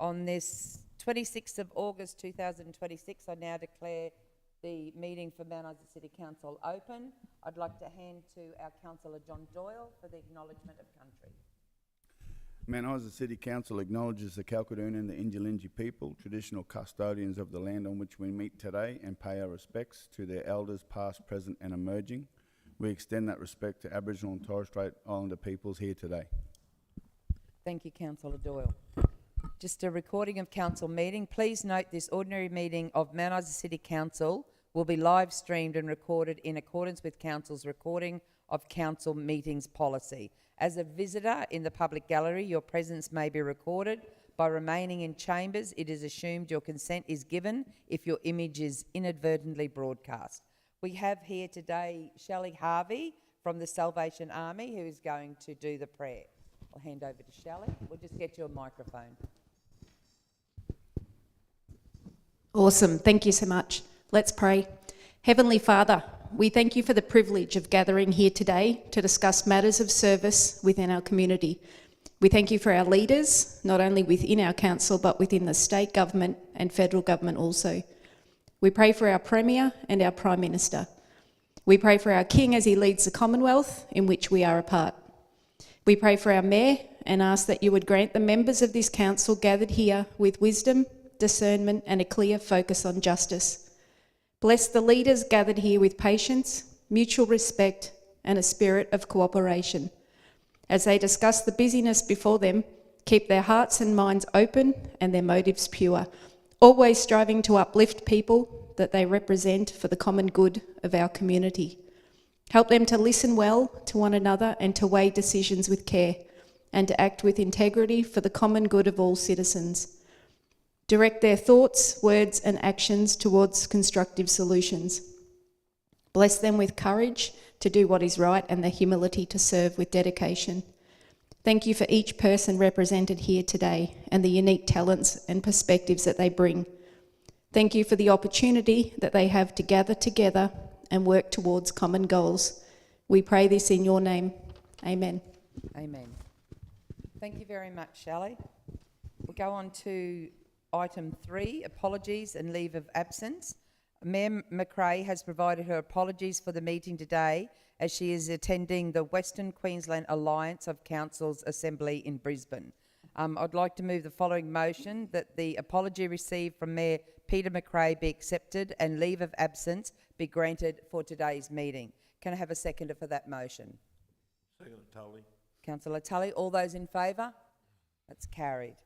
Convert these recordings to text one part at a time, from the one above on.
On this 26th of August 2026, I now declare the meeting for Mount Isa City Council open. I'd like to hand to our Councillor John Doyle for the acknowledgement of country. Mount Isa City Council acknowledges the Kalkadoon and the Injilindji people, traditional custodians of the land on which we meet today, and pay our respects to their elders past, present and emerging. We extend that respect to Aboriginal and Torres Strait Islander peoples here today. Thank you, Councillor Doyle. Just a recording of council meeting. Please note this ordinary meeting of Mount Isa City Council will be live streamed and recorded in accordance with council's recording of council meetings policy. As a visitor in the public gallery, your presence may be recorded. By remaining in chambers, it is assumed your consent is given if your image is inadvertently broadcast. We have here today Shelley Harvey from the Salvation Army, who is going to do the prayer. I'll hand over to Shelley. We'll just get you a microphone. Awesome. Thank you so much. Let's pray. Heavenly Father, we thank you for the privilege of gathering here today to discuss matters of service within our community. We thank you for our leaders, not only within our council, but within the state government and federal government also. We pray for our Premier and our Prime Minister. We pray for our King as he leads the Commonwealth in which we are a part. We pray for our Mayor and ask that you would grant the members of this council gathered here with wisdom, discernment and a clear focus on justice. Bless the leaders gathered here with patience, mutual respect and a spirit of cooperation. As they discuss the busyness before them, keep their hearts and minds open and their motives pure, always striving to uplift people that they represent for the common good of our community. Help them to listen well to one another and to weigh decisions with care and to act with integrity for the common good of all citizens. Direct their thoughts, words and actions towards constructive solutions. Bless them with courage to do what is right and the humility to serve with dedication. Thank you for each person represented here today and the unique talents and perspectives that they bring. Thank you for the opportunity that they have to gather together and work towards common goals. We pray this in your name. Amen. Amen. Thank you very much, Shelley. We'll go on to Item 3, apologies and leave of absence. Mayor McRae has provided her apologies for the meeting today as she is attending the Western Queensland Alliance of Councils Assembly in Brisbane. I'd like to move the following motion, that the apology received from Mayor Peter McRae be accepted and leave of absence be granted for today's meeting. Can I have a seconder for that motion? Second, Tully. Councillor Tully, all those in favour? That's carried.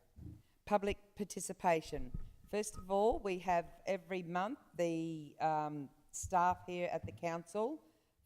Public participation. First of all, we have every month the staff here at the council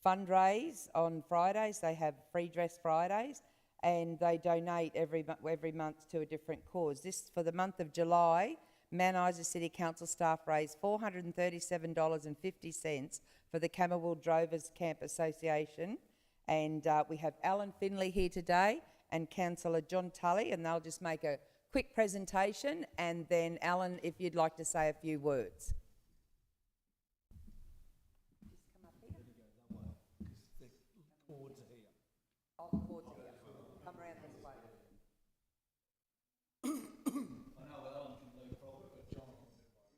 fundraise on Fridays. They have free dress Fridays and they donate every month to a different cause. This, for the month of July, Mount Isa City Council staff raised $437.50 for the Camberwell Drovers Camp Association. And we have Alan Finley here today and Councillor John Tully, and they'll just make a quick presentation, and then Alan, if you'd like to say a few words. Oh, the cords are here. Come around this way. I know that Alan can leave forward, but John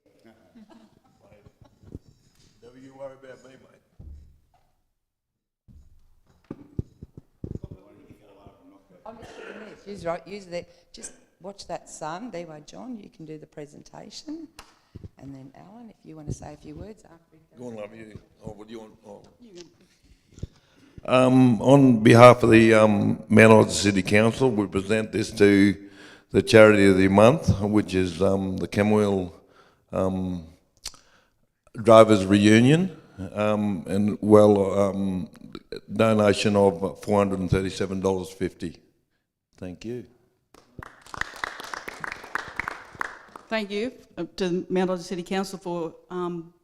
can never you worry about me, mate. I'm just doing this. Use right. Use that. Just watch that sun. There you are, John. You can do the presentation, and then Alan, if you want to say a few words after. Go on, love you. Oh, what do you want? Oh. On behalf of the Mount Isa City Council, we present this to the charity of the month, which is the Camberwell Drivers Reunion, and donation of $437.50. Thank you. Thank you to Mount Isa City Council for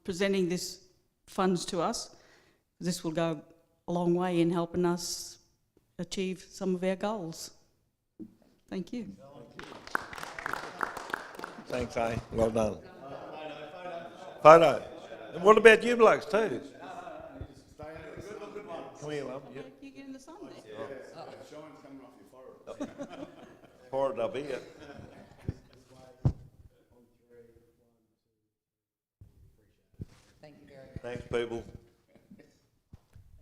presenting this funds to us. This will go a long way in helping us achieve some of our goals. Thank you. Thanks, eh? Well done. Photo. And what about you blokes too? Come here, love. Yep. You get in the sun there. Shine's coming off your forehead. Forehead up here. Thanks, people.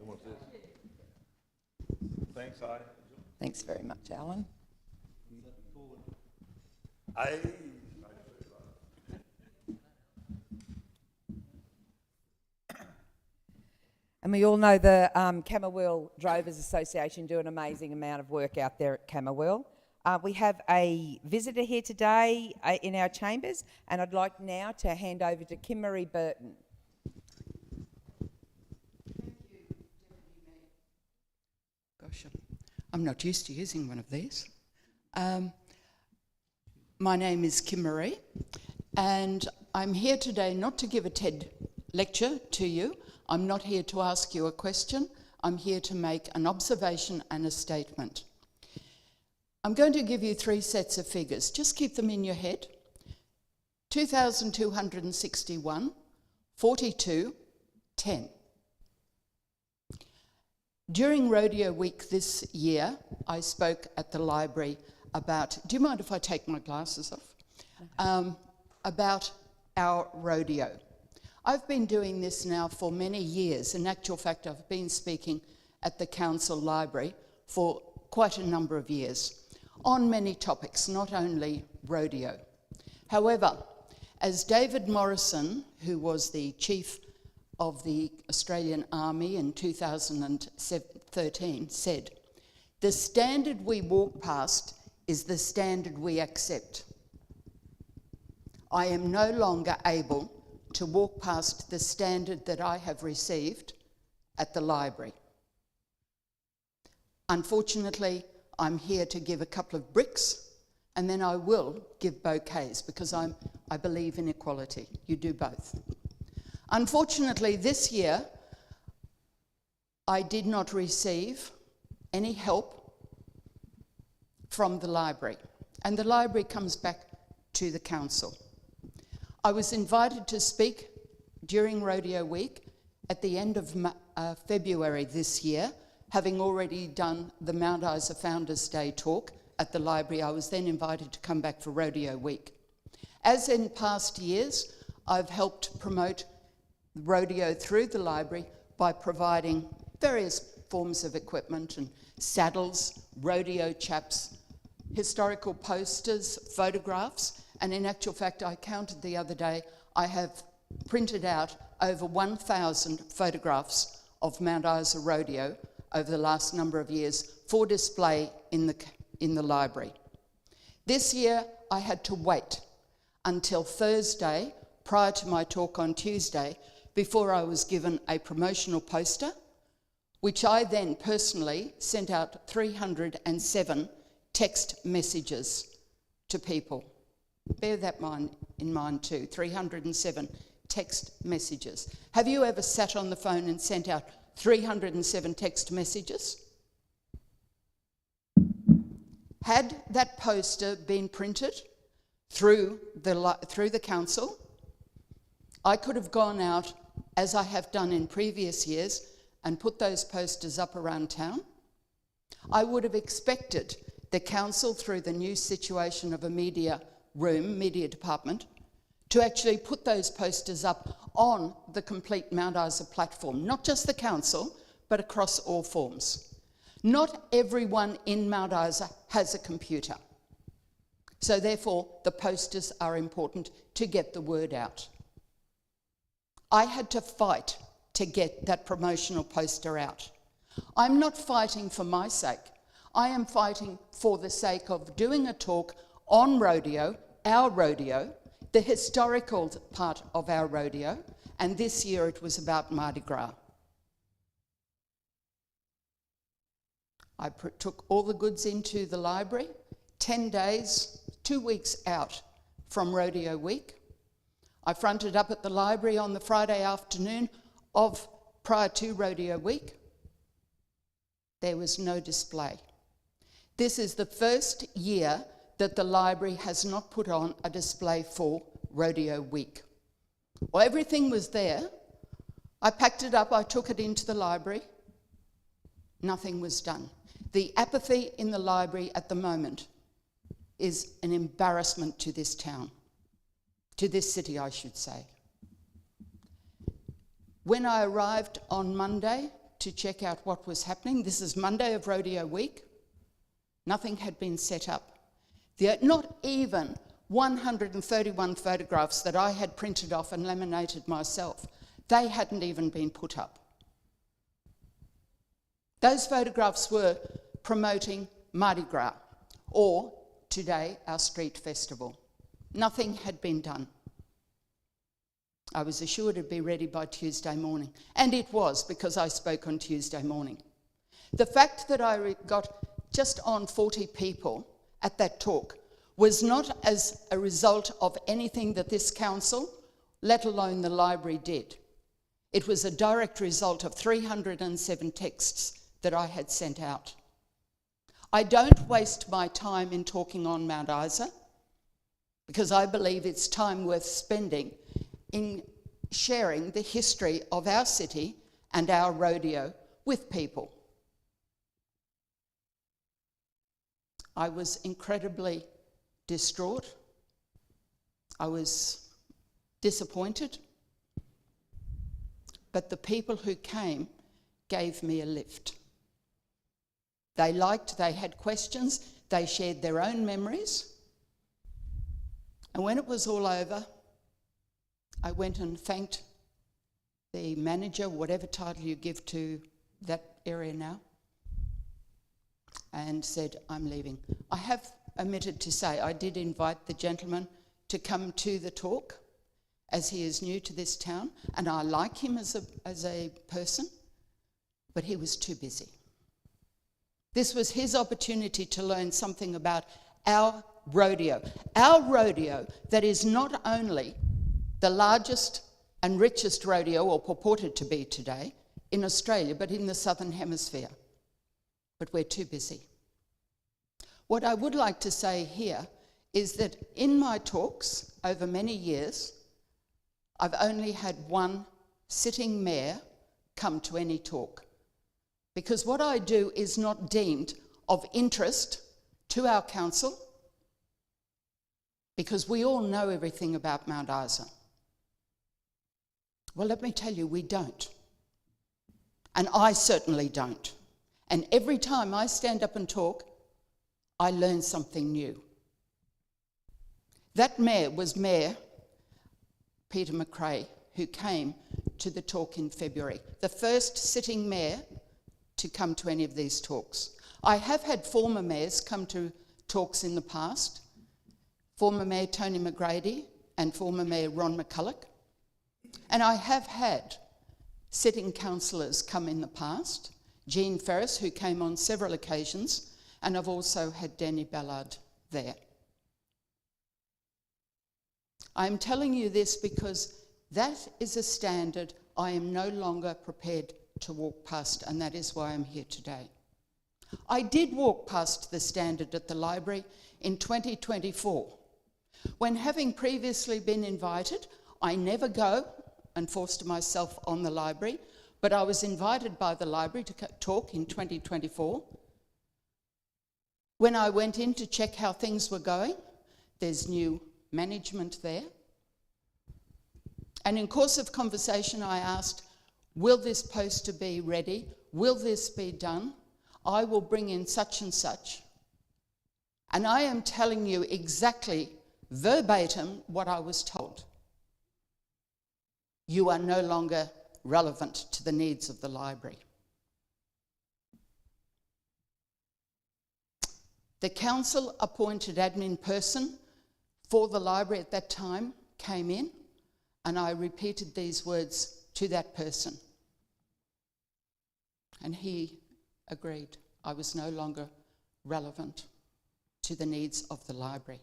And what's this? Thanks, I. Thanks very much, Alan. Aye. And we all know the Camberwell Drovers Association do an amazing amount of work out there at Camberwell. We have a visitor here today in our chambers, and I'd like now to hand over to Kim Marie Burton. Gosh, I'm not used to using one of these. My name is Kim Marie, and I'm here today not to give a TED lecture to you. I'm not here to ask you a question. I'm here to make an observation and a statement. I'm going to give you 3 sets of figures. Just keep them in your head. 2,261, 42, 10. During Rodeo Week this year, I spoke at the library about, do you mind if I take my glasses off? About our rodeo. I've been doing this now for many years. In actual fact, I've been speaking at the council library for quite a number of years on many topics, not only rodeo. However, as David Morrison, who was the chief of the Australian Army in 2013, said, "The standard we walk past is the standard we accept." I am no longer able to walk past the standard that I have received at the library. Unfortunately, I'm here to give a couple of bricks, and then I will give bouquets, because I believe in equality. You do both. Unfortunately, this year, I did not receive any help from the library, and the library comes back to the council. I was invited to speak during Rodeo Week at the end of February this year, having already done the Mount Isa Founders Day talk at the library. I was then invited to come back for Rodeo Week. As in past years, I've helped promote rodeo through the library by providing various forms of equipment and saddles, rodeo chaps, historical posters, photographs, and in actual fact, I counted the other day, I have printed out over 1,000 photographs of Mount Isa Rodeo over the last number of years for display in the library. This year, I had to wait until Thursday, prior to my talk on Tuesday, before I was given a promotional poster, which I then personally sent out 307 text messages to people. Bear that in mind too, 307 text messages. Have you ever sat on the phone and sent out 307 text messages? Had that poster been printed through the council, I could have gone out, as I have done in previous years, and put those posters up around town. I would have expected the council, through the new situation of a media department, to actually put those posters up on the complete Mount Isa platform, not just the council, but across all forms. Not everyone in Mount Isa has a computer. So therefore, the posters are important to get the word out. I had to fight to get that promotional poster out. I'm not fighting for my sake. I am fighting for the sake of doing a talk on rodeo, our rodeo, the historical part of our rodeo, and this year it was about Mardi Gras. I took all the goods into the library, 10 days, 2 weeks out from Rodeo Week. I fronted up at the library on the Friday afternoon prior to Rodeo Week. There was no display. This is the first year that the library has not put on a display for Rodeo Week. Well, everything was there. I packed it up, I took it into the library. Nothing was done. The apathy in the library at the moment is an embarrassment to this town, to this city, I should say. When I arrived on Monday to check out what was happening, this is Monday of rodeo week, nothing had been set up. Not even 131 photographs that I had printed off and laminated myself, they hadn't even been put up. Those photographs were promoting Mardi Gras, or today our street festival. Nothing had been done. I was assured it'd be ready by Tuesday morning, and it was, because I spoke on Tuesday morning. The fact that I got just on 40 people at that talk was not as a result of anything that this council, let alone the library, did. It was a direct result of 307 texts that I had sent out. I don't waste my time in talking on Mount Isa, because I believe it's time worth spending in sharing the history of our city and our rodeo with people. I was incredibly distraught. I was disappointed. But the people who came gave me a lift. They had questions, they shared their own memories. And when it was all over, I went and thanked the manager, whatever title you give to that area now, and said, I'm leaving. I have omitted to say I did invite the gentleman to come to the talk, as he is new to this town, and I like him as a person, but he was too busy. This was his opportunity to learn something about our rodeo that is not only the largest and richest rodeo, or purported to be today, in Australia, but in the Southern Hemisphere. But we're too busy. What I would like to say here is that in my talks over many years, I've only had one sitting mayor come to any talk, because what I do is not deemed of interest to our council, because we all know everything about Mount Isa. Well, let me tell you, we don't. And I certainly don't. And every time I stand up and talk, I learn something new. That mayor was Mayor Peter McRae, who came to the talk in February, the first sitting mayor to come to any of these talks. I have had former mayors come to talks in the past, former Mayor Tony McGrady and former Mayor Ron McCulloch. And I have had sitting councillors come in the past, Jean Ferris, who came on several occasions, and I've also had Danny Ballard there. I'm telling you this because that is a standard I am no longer prepared to walk past, and that is why I'm here today. I did walk past the standard at the library in 2024, when, having previously been invited, I never go and forced myself on the library, but I was invited by the library to talk in 2024. When I went in to check how things were going, there's new management there. And in course of conversation, I asked, will this poster be ready? Will this be done? I will bring in such and such. And I am telling you exactly, verbatim, what I was told. You are no longer relevant to the needs of the library. The council appointed admin person for the library at that time came in, and I repeated these words to that person. And he agreed I was no longer relevant to the needs of the library.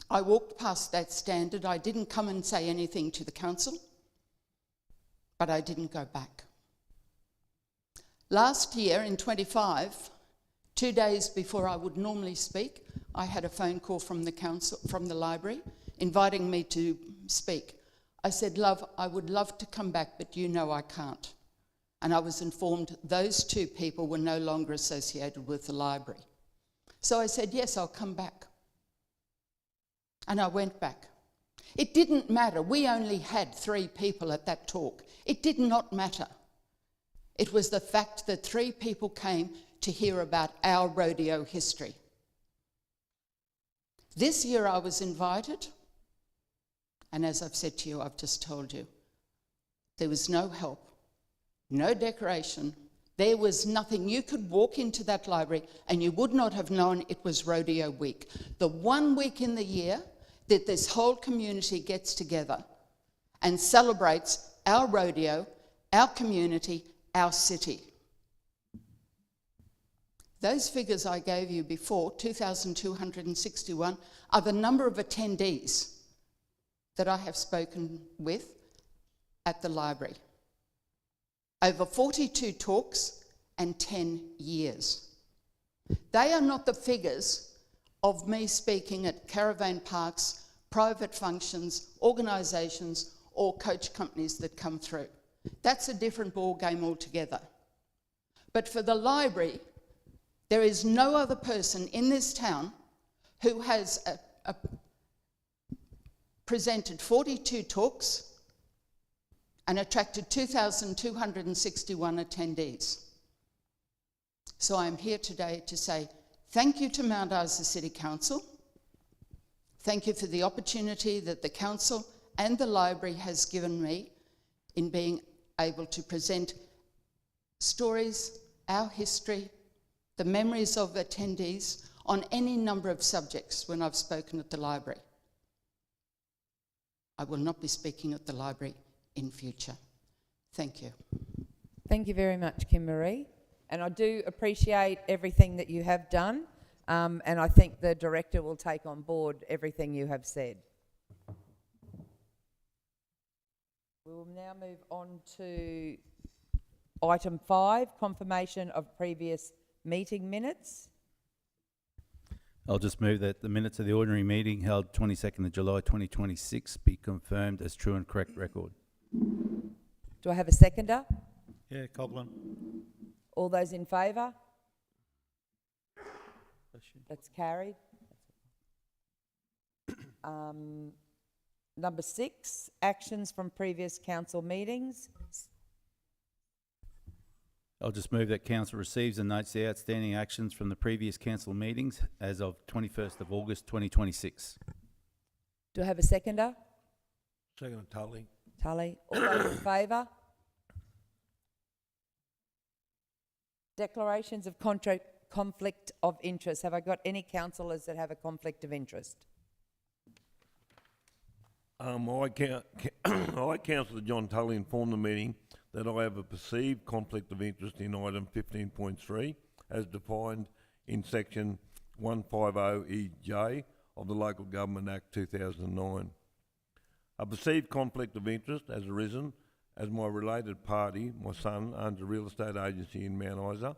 I walked past that standard. I didn't come and say anything to the council, but I didn't go back. Last year in 25, 2 days before I would normally speak, I had a phone call from the council, from the library, inviting me to speak. I said, love, I would love to come back, but you know I can't. And I was informed those two people were no longer associated with the library. So I said, yes, I'll come back. And I went back. It didn't matter. We only had 3 people at that talk. It did not matter. It was the fact that 3 people came to hear about our rodeo history. This year I was invited, and as I've said to you, I've just told you, there was no help, no decoration. There was nothing. You could walk into that library and you would not have known it was Rodeo Week. The one week in the year that this whole community gets together and celebrates our rodeo, our community, our city. Those figures I gave you before, 2,261, are the number of attendees that I have spoken with at the library. Over 42 talks and 10 years. They are not the figures of me speaking at caravan parks, private functions, organisations, or coach companies that come through. That's a different ball game altogether. But for the library, there is no other person in this town who has presented 42 talks and attracted 2,261 attendees. So I'm here today to say thank you to Mount Isa City Council. Thank you for the opportunity that the council and the library has given me in being able to present stories, our history, the memories of attendees on any number of subjects when I've spoken at the library. I will not be speaking at the library in future. Thank you. Thank you very much, Kim Marie. And I do appreciate everything that you have done, and I think the director will take on board everything you have said. We will now move on to item 5, confirmation of previous meeting minutes. I'll just move that the minutes of the ordinary meeting held 22nd of July 2026 be confirmed as true and correct record. Do I have a seconder? Yeah, Coghlan. All those in favour? That's carried. Number 6, actions from previous council meetings. I'll just move that council receives and notes the outstanding actions from the previous council meetings as of 21st of August 2026. Do I have a seconder? Second, Tully. Tully. All those in favour? Declarations of conflict of interest. Have I got any councillors that have a conflict of interest? I, Councillor John Tully, informed the meeting that I have a perceived conflict of interest in item 15.3 as defined in section 150EJ of the Local Government Act 2009. A perceived conflict of interest has arisen as my related party, my son, owns a real estate agency in Mount Isa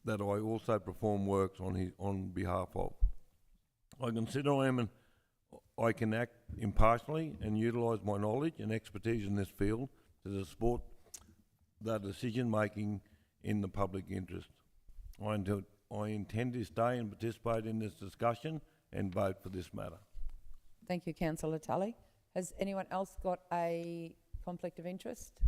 that I also perform works on behalf of. I consider I can act impartially and utilise my knowledge and expertise in this field to support the decision-making in the public interest. I intend to stay and participate in this discussion and vote for this matter. Thank you, Councillor Tully. Has anyone else got a conflict of interest?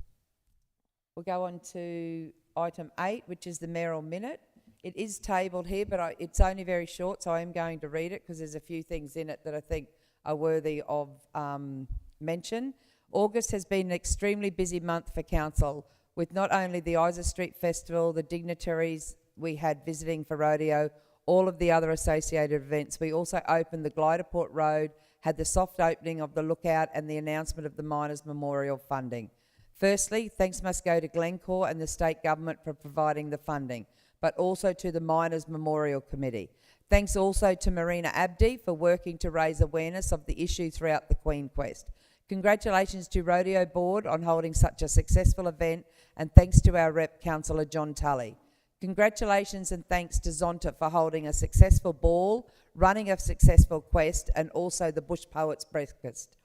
We'll go on to item 8, which is the mayoral minute. It is tabled here, but it's only very short, so I am going to read it because there's a few things in it that I think are worthy of mention. August has been an extremely busy month for council, with not only the Isa Street Festival, the dignitaries we had visiting for rodeo, all of the other associated events. We also opened the Gliderport Road, had the soft opening of the Lookout and the announcement of the Miners Memorial funding. Firstly, thanks must go to Glencore and the state government for providing the funding, but also to the Miners Memorial Committee. Thanks also to Marina Abdi for working to raise awareness of the issue throughout the Queen Quest. Congratulations to Rodeo Board on holding such a successful event, and thanks to our rep, Councillor John Tully. Congratulations and thanks to Zonta for holding a successful ball, running a successful quest, and also the Bush Poets Breakfast.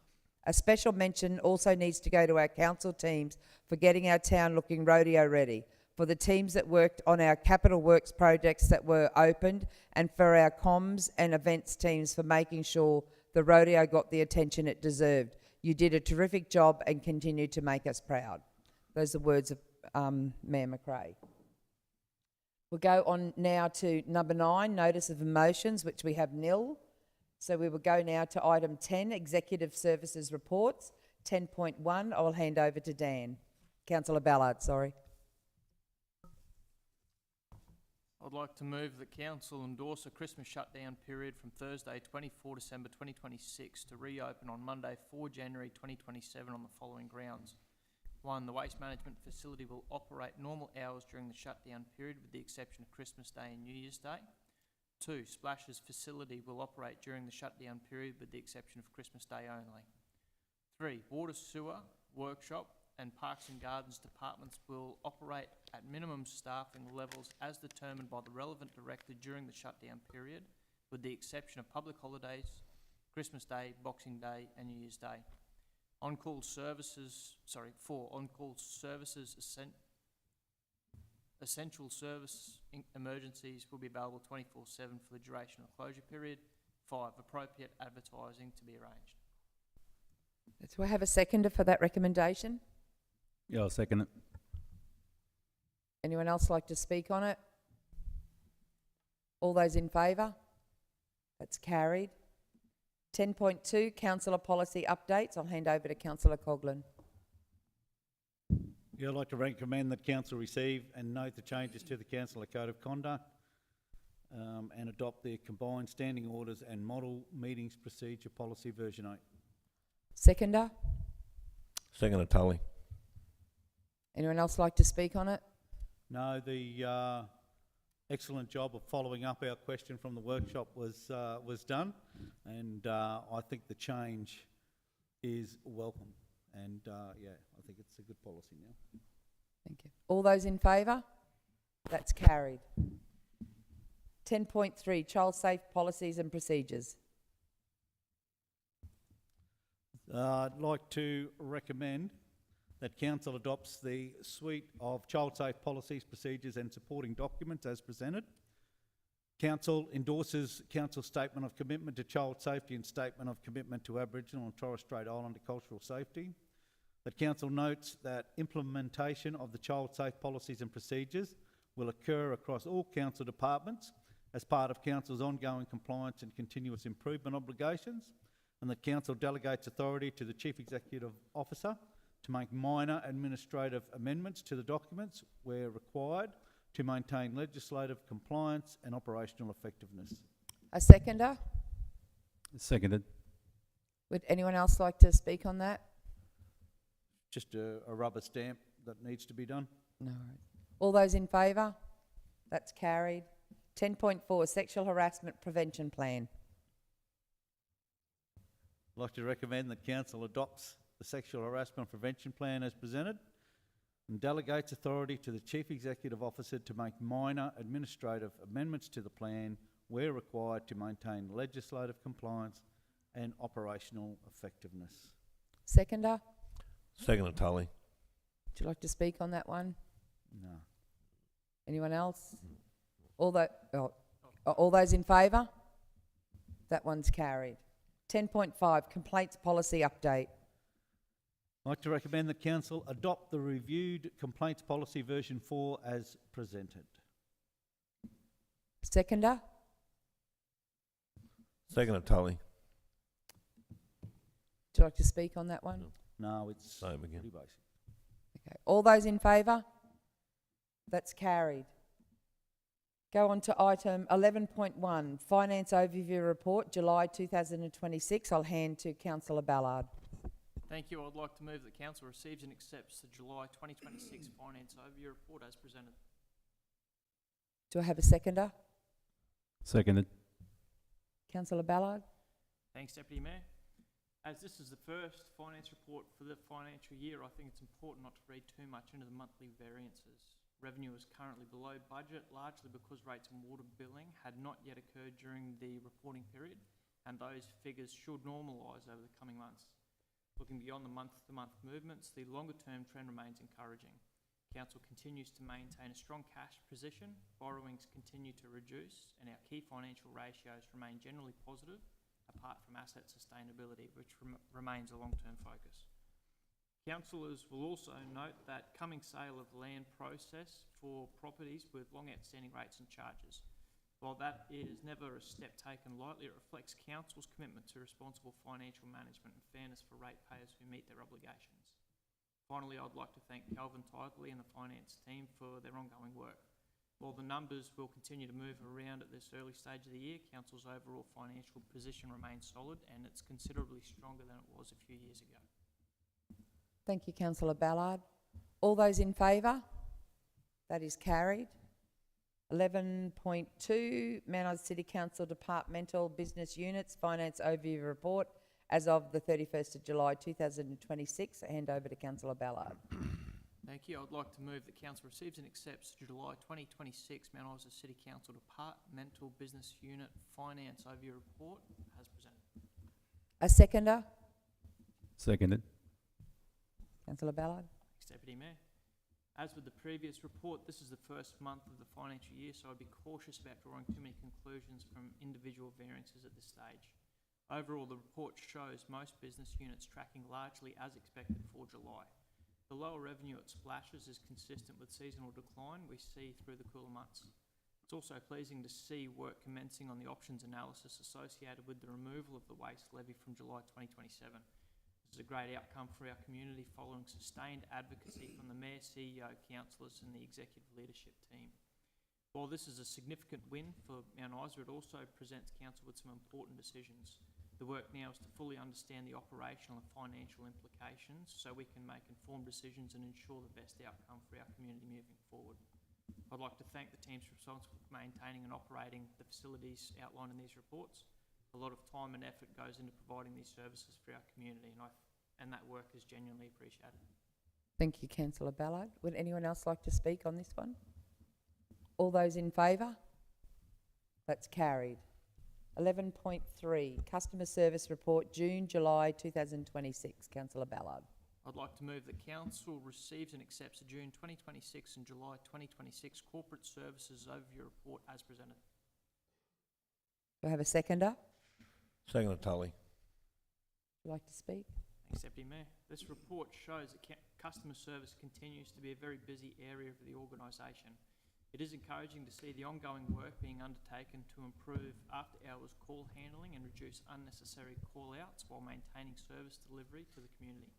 A special mention also needs to go to our council teams for getting our town looking rodeo ready, for the teams that worked on our capital works projects that were opened, and for our comms and events teams for making sure the rodeo got the attention it deserved. You did a terrific job and continue to make us proud. Those are words of Mayor McRae. We'll go on now to number 9, notice of emotions, which we have nil. So we will go now to item 10, executive services reports. 10.1, I will hand over to Dan. Councillor Ballard, sorry. I'd like to move that Council endorse a Christmas shutdown period from Thursday 24 December 2026 to reopen on Monday 4 January 2027 on the following grounds. 1. The waste management facility will operate normal hours during the shutdown period with the exception of Christmas Day and New Year's Day. 2. Splash's facility will operate during the shutdown period with the exception of Christmas Day only. 3. Water, sewer, workshop and Parks and Gardens departments will operate at minimum staffing levels as determined by the relevant director during the shutdown period, with the exception of public holidays, Christmas Day, Boxing Day and New Year's Day. 4. On-call services, essential service emergencies will be available 24/7 for the duration of the closure period. 5. Appropriate advertising to be arranged. Do I have a seconder for that recommendation? Yeah, I'll second it. Anyone else like to speak on it? All those in favour? That's carried. 10.2, councillor policy updates. I'll hand over to Councillor Coghlan. Yeah, I'd like to recommend that Council receive and note the changes to the Councillor Code of Conduct and adopt the combined standing orders and model meetings procedure policy version 8. Seconder? Second, Tully. Anyone else like to speak on it? No, the excellent job of following up our question from the workshop was done, and I think the change is welcome. And yeah, I think it's a good policy now. Thank you. All those in favour? That's carried. 10.3, child safe policies and procedures. I'd like to recommend that Council adopts the suite of child safe policies, procedures and supporting documents as presented. Council endorses Council's statement of commitment to child safety and statement of commitment to Aboriginal and Torres Strait Islander cultural safety. That Council notes that implementation of the child safe policies and procedures will occur across all Council departments as part of Council's ongoing compliance and continuous improvement obligations, and that Council delegates authority to the Chief Executive Officer to make minor administrative amendments to the documents where required to maintain legislative compliance and operational effectiveness. A seconder? Seconded. Would anyone else like to speak on that? Just a rubber stamp that needs to be done. No. All those in favour? That's carried. 10.4, sexual harassment prevention plan. I'd like to recommend that Council adopts the Sexual Harassment Prevention Plan as presented and delegates authority to the Chief Executive Officer to make minor administrative amendments to the plan where required to maintain legislative compliance and operational effectiveness. Seconder? Second, Tully. Would you like to speak on that one? No. Anyone else? All those in favour? That one's carried. 10.5, complaints policy update. I'd like to recommend that Council adopt the reviewed Complaints Policy version 4 as presented. Seconder? Second, Tully. Would you like to speak on that one? No, it's Same again. pretty basic. Okay. All those in favour? That's carried. Go on to item 11.1, Finance Overview Report, July 2026. I'll hand to Councillor Ballard. Thank you. I'd like to move that Council receives and accepts the July 2026 Finance Overview Report as presented. Do I have a seconder? Seconded. Councillor Ballard? Thanks, Deputy Mayor. As this is the first finance report for the financial year, I think it's important not to read too much into the monthly variances. Revenue is currently below budget, largely because rates and water billing had not yet occurred during the reporting period, and those figures should normalise over the coming months. Looking beyond the month-to-month movements, the longer-term trend remains encouraging. Council continues to maintain a strong cash position, borrowings continue to reduce, and our key financial ratios remain generally positive, apart from asset sustainability, which remains a long-term focus. Councillors will also note that coming sale of land process for properties with long outstanding rates and charges. While that is never a step taken lightly, it reflects Council's commitment to responsible financial management and fairness for ratepayers who meet their obligations. Finally, I'd like to thank Calvin Tidley and the finance team for their ongoing work. While the numbers will continue to move around at this early stage of the year, Council's overall financial position remains solid and it's considerably stronger than it was a few years ago. Thank you, Councillor Ballard. All those in favour? That is carried. 11.2, Mount Isa City Council Departmental Business Units Finance Overview Report as of the 31st of July 2026. I hand over to Councillor Ballard. Thank you. I'd like to move that Council receives and accepts the July 2026 Mount Isa City Council Departmental Business Unit Finance Overview Report as presented. A seconder? Seconded. Councillor Ballard. Thanks, Deputy Mayor. As with the previous report, this is the first month of the financial year, so I'd be cautious about drawing too many conclusions from individual variances at this stage. Overall, the report shows most business units tracking largely as expected for July. The lower revenue at Splashes is consistent with seasonal decline we see through the cooler months. It's also pleasing to see work commencing on the options analysis associated with the removal of the waste levy from July 2027. This is a great outcome for our community following sustained advocacy from the Mayor, CEO, councillors and the executive leadership team. While this is a significant win for Mount Isa, it also presents Council with some important decisions. The work now is to fully understand the operational and financial implications so we can make informed decisions and ensure the best outcome for our community moving forward. I'd like to thank the teams responsible for maintaining and operating the facilities outlined in these reports. A lot of time and effort goes into providing these services for our community and that work is genuinely appreciated. Thank you, Councillor Ballard. Would anyone else like to speak on this one? All those in favour? That's carried. 11.3, Customer Service Report, June, July 2026. Councillor Ballard. I'd like to move that Council receives and accepts the June 2026 and July 2026 Corporate Services Overview Report as presented. Do I have a seconder? Second, Tully. Would you like to speak? Thanks, Deputy Mayor. This report shows that customer service continues to be a very busy area of the organisation. It is encouraging to see the ongoing work being undertaken to improve after-hours call handling and reduce unnecessary call-outs while maintaining service delivery to the community.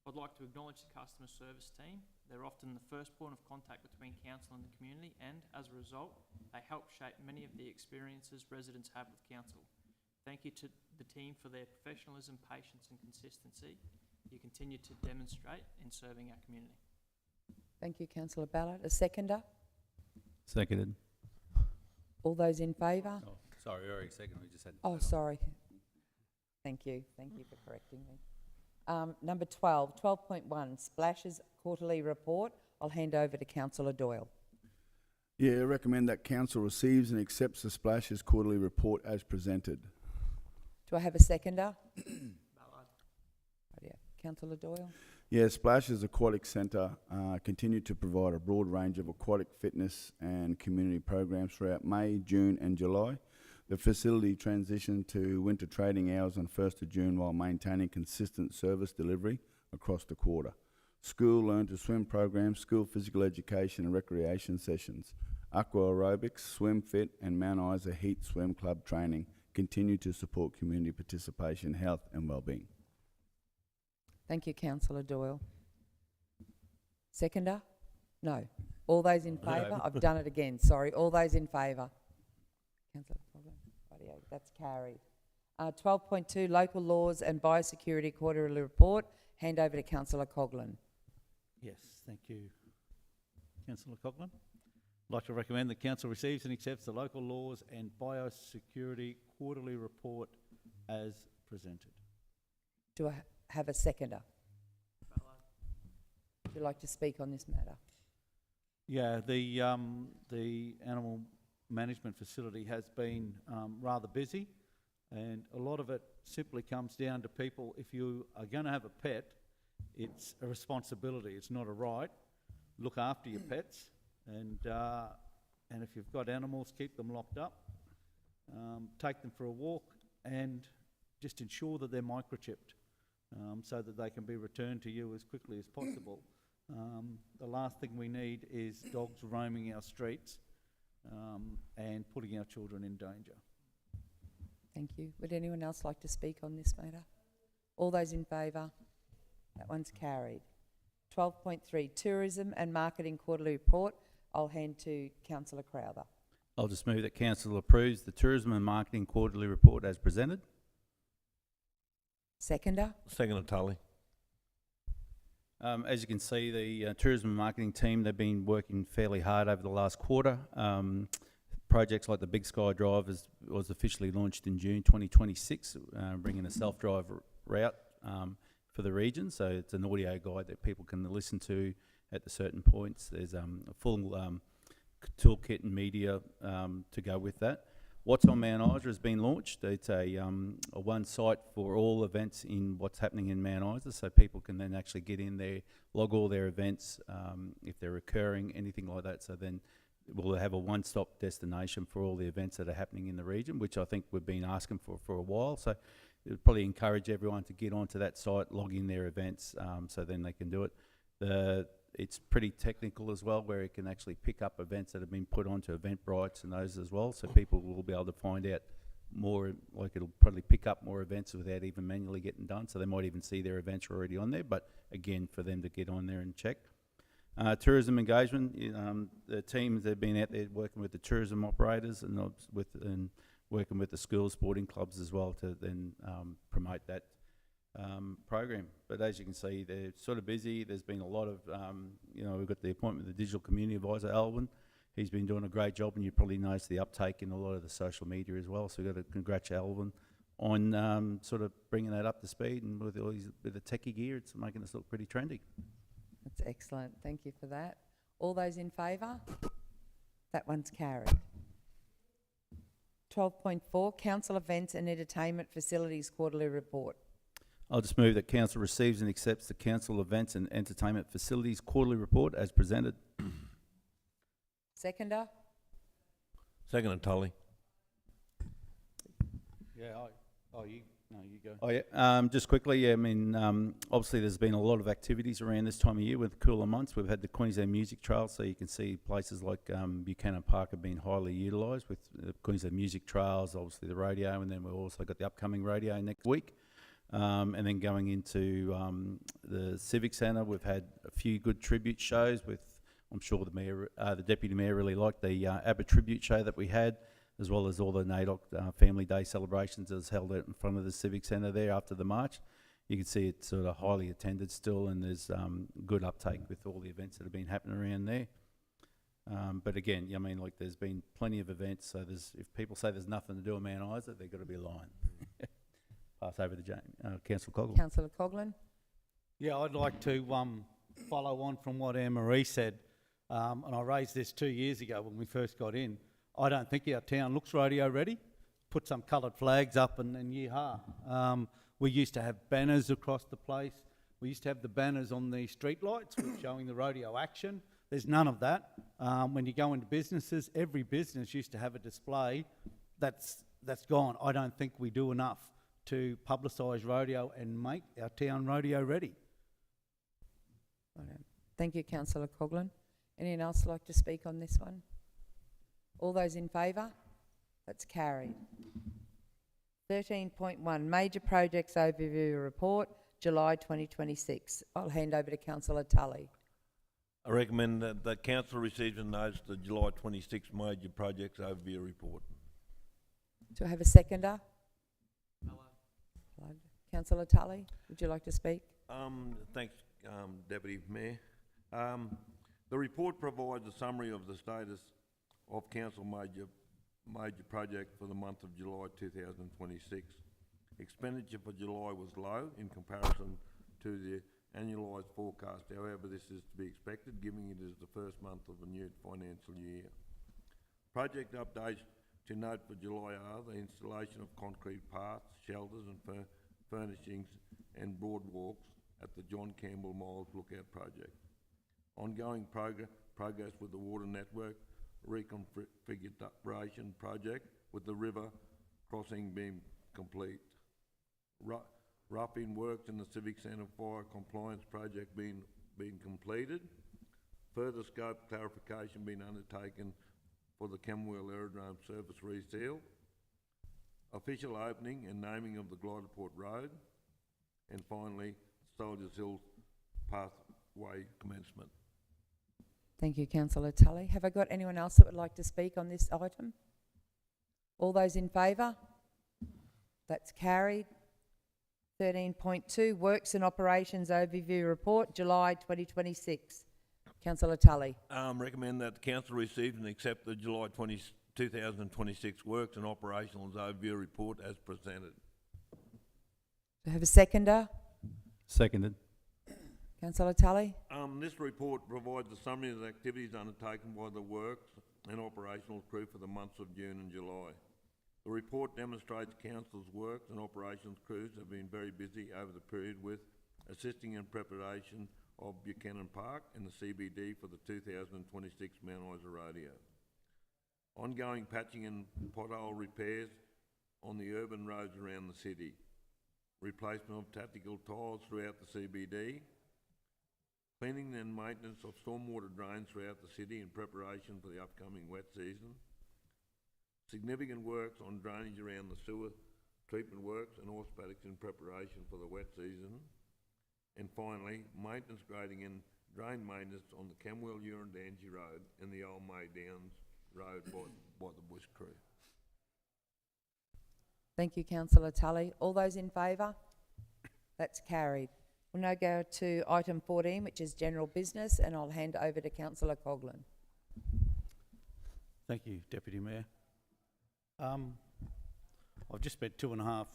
I'd like to acknowledge the customer service team. They're often the first point of contact between council and the community, and as a result, they help shape many of the experiences residents have with council. Thank you to the team for their professionalism, patience and consistency you continue to demonstrate in serving our community. Thank you, Councillor Ballard. A seconder? Seconded. All those in favour? Oh, sorry, we already seconded. We just had. Oh, sorry. Thank you. Thank you for correcting me. Number 12, 12.1, Splashes Quarterly Report. I'll hand over to Councillor Doyle. Yeah, I recommend that Council receives and accepts the Splashes Quarterly Report as presented. Do I have a seconder? Ballard. Oh, yeah. Councillor Doyle. Yeah, Splashes Aquatic Centre continue to provide a broad range of aquatic fitness and community programs throughout May, June and July. The facility transitioned to winter trading hours on 1st of June while maintaining consistent service delivery across the quarter. School learn to swim programs, school physical education and recreation sessions, aqua aerobics, swim fit and Mount Isa Heat Swim Club training continue to support community participation, health and wellbeing. Thank you, Councillor Doyle. Seconder? No. All those in favour? I've done it again. Sorry. All those in favour? Councillor Coghlan? Rightio, that's carried. 12.2, Local Laws and Biosecurity Quarterly Report. Hand over to Councillor Coghlan. Yes, thank you, Councillor Coghlan. I'd like to recommend that Council receives and accepts the Local Laws and Biosecurity Quarterly Report as presented. Do I have a seconder? Ballard. Would you like to speak on this matter? Yeah, the animal management facility has been rather busy, and a lot of it simply comes down to people. If you are going to have a pet, it's a responsibility. It's not a right. Look after your pets, and if you've got animals, keep them locked up, take them for a walk, and just ensure that they're microchipped so that they can be returned to you as quickly as possible. The last thing we need is dogs roaming our streets and putting our children in danger. Thank you. Would anyone else like to speak on this matter? All those in favour? That one's carried. 12.3, Tourism and Marketing Quarterly Report. I'll hand to Councillor Crowther. I'll just move that council approves the Tourism and Marketing Quarterly Report as presented. Seconder? Second of Tully. As you can see, the tourism and marketing team, they've been working fairly hard over the last quarter. Projects like the Big Sky Drive was officially launched in June 2026, bringing a self-drive route for the region. So it's an audio guide that people can listen to at the certain points. There's a full toolkit and media to go with that. What's on Mount Isa has been launched. It's a one site for all events in what's happening in Mount Isa, so people can then actually get in there, log all their events, if they're recurring, anything like that. So then we'll have a one-stop destination for all the events that are happening in the region, which I think we've been asking for a while. So it would probably encourage everyone to get onto that site, log in their events, so then they can do it. It's pretty technical as well, where it can actually pick up events that have been put onto Eventbrite and those as well, so people will be able to find out more, like it'll probably pick up more events without even manually getting done, so they might even see their events already on there, but again, for them to get on there and check. Tourism engagement, the teams, they've been out there working with the tourism operators and working with the schools, sporting clubs as well to then promote that program. But as you can see, they're sort of busy. There's been a lot of, we've got the appointment of the Digital Community Advisor, Alvin. He's been doing a great job, and you probably noticed the uptake in a lot of the social media as well. So we've got to congratulate Alvin on sort of bringing that up to speed, and with the techie gear, it's making us look pretty trendy. That's excellent. Thank you for that. All those in favour? That one's carried. 12.4, Council Events and Entertainment Facilities Quarterly Report. I'll just move that council receives and accepts the council events and entertainment facilities quarterly report as presented. Seconder? Second of Tully. Yeah, you go. Oh yeah, just quickly, yeah, I mean, obviously there's been a lot of activities around this time of year with the cooler months. We've had the Queensland Music Trail, so you can see places like Buchanan Park have been highly utilised with the Queensland Music Trails, obviously the rodeo, and then we've also got the upcoming rodeo next week. And then going into the Civic Centre, we've had a few good tribute shows with, I'm sure the mayor, the deputy mayor really liked the ABBA tribute show that we had, as well as all the NAIDOC Family Day celebrations that was held out in front of the Civic Centre there after the march. You can see it's sort of highly attended still, and there's good uptake with all the events that have been happening around there. But again, I mean, like there's been plenty of events, so if people say there's nothing to do in Mount Isa, they've got to be lying. Pass over to Councillor Coghlan. Councillor Coghlan? Yeah, I'd like to follow on from what Anne-Marie said, and I raised this 2 years ago when we first got in. I don't think our town looks rodeo ready. Put some coloured flags up and yeehaw. We used to have banners across the place. We used to have the banners on the street lights showing the rodeo action. There's none of that. When you go into businesses, every business used to have a display. That's gone. I don't think we do enough to publicise rodeo and make our town rodeo ready. Thank you, Councillor Coghlan. Anyone else like to speak on this one? All those in favour? That's carried. 13.1, Major Projects Overview Report, July 2026. I'll hand over to Councillor Tully. I recommend that council receives and notes the July 26 major projects overview report. Do I have a seconder? Councillor Tully, would you like to speak? Thanks, Deputy Mayor. The report provides a summary of the status of council major project for the month of July 2026. Expenditure for July was low in comparison to the annualised forecast. However, this is to be expected, given it is the first month of a new financial year. Project updates to note for July are the installation of concrete paths, shelters and furnishings and boardwalks at the John Campbell Miles Lookout project. Ongoing progress with the water network reconfiguration project with the river crossing being complete. roughing works in the Civic Centre fire compliance project being completed. Further scope clarification being undertaken for the Camberwell Aerodrome surface reseal. Official opening and naming of the Gliderport Road. And finally, Soldiers Hill pathway commencement. Thank you, councillor Tully. Have I got anyone else that would like to speak on this item? All those in favour? That's carried. 13.2, Works and Operations Overview Report, July 2026. Councillor Tully. Recommend that the council receive and accept the July 2026 Works and Operationals Overview Report as presented. Do I have a seconder? Seconded. Councillor Tully. This report provides a summary of the activities undertaken by the Works and Operational crew for the months of June and July. The report demonstrates council's Works and Operations crews have been very busy over the period with assisting in preparation of Buchanan Park and the CBD for the 2026 Mount Isa Rodeo. Ongoing patching and pothole repairs on the urban roads around the city. Replacement of tactical tiles throughout the CBD. Cleaning and maintenance of stormwater drains throughout the city in preparation for the upcoming wet season. Significant works on drainage around the sewer treatment works and horse paddocks in preparation for the wet season. And finally, maintenance grading and drain maintenance on the Camberwell Urandangi Road and the Old May Downs Road by the Bush crew. Thank you, councillor Tully. All those in favour? That's carried. We'll now go to item 14, which is general business, and I'll hand over to councillor Coghlan. Thank you, Deputy Mayor. I've just spent 2.5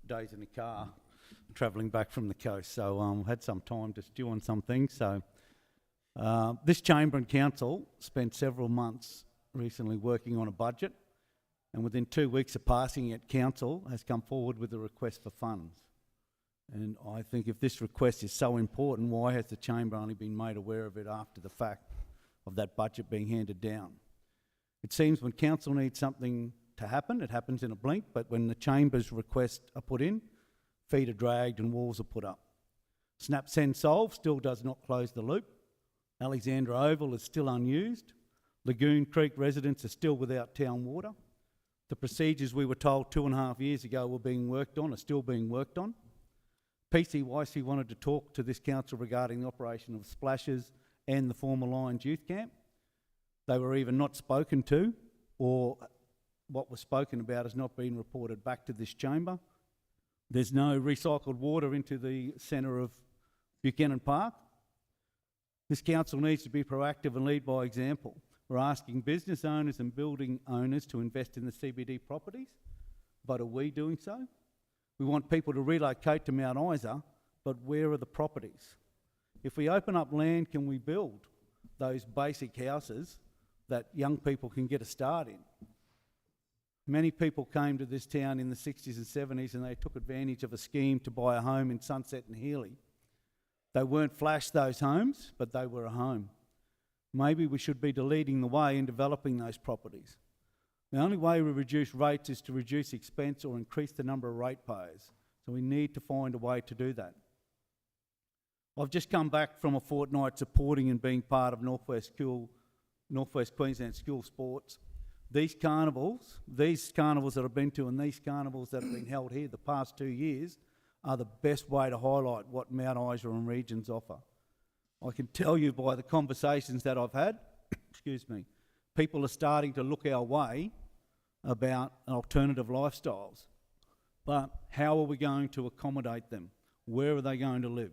days in the car travelling back from the coast, so had some time to stew on some things. So this chamber and council spent several months recently working on a budget, and within 2 weeks of passing it, council has come forward with a request for funds. And I think if this request is so important, why has the chamber only been made aware of it after the fact of that budget being handed down? It seems when council needs something to happen, it happens in a blink, but when the chamber's requests are put in, feet are dragged and walls are put up. Snap Send Solve still does not close the loop. Alexandra Oval is still unused. Lagoon Creek residents are still without town water. The procedures we were told 2.5 years ago were being worked on are still being worked on. PCYC wanted to talk to this council regarding the operation of Splashes and the former Lions Youth Camp. They were either not spoken to, or what was spoken about has not been reported back to this chamber. There's no recycled water into the centre of Buchanan Park. This council needs to be proactive and lead by example. We're asking business owners and building owners to invest in the CBD properties, but are we doing so? We want people to relocate to Mount Isa, but where are the properties? If we open up land, can we build those basic houses that young people can get a start in? Many people came to this town in the 60s and 70s and they took advantage of a scheme to buy a home in Sunset and Healy. They weren't flash, those homes, but they were a home. Maybe we should be leading the way in developing those properties. The only way we reduce rates is to reduce expense or increase the number of ratepayers. So we need to find a way to do that. I've just come back from a fortnight supporting and being part of Northwest Queensland School Sports. These carnivals that I've been to and these carnivals that have been held here the past 2 years are the best way to highlight what Mount Isa and regions offer. I can tell you by the conversations that I've had, excuse me, people are starting to look our way about alternative lifestyles. But how are we going to accommodate them? Where are they going to live?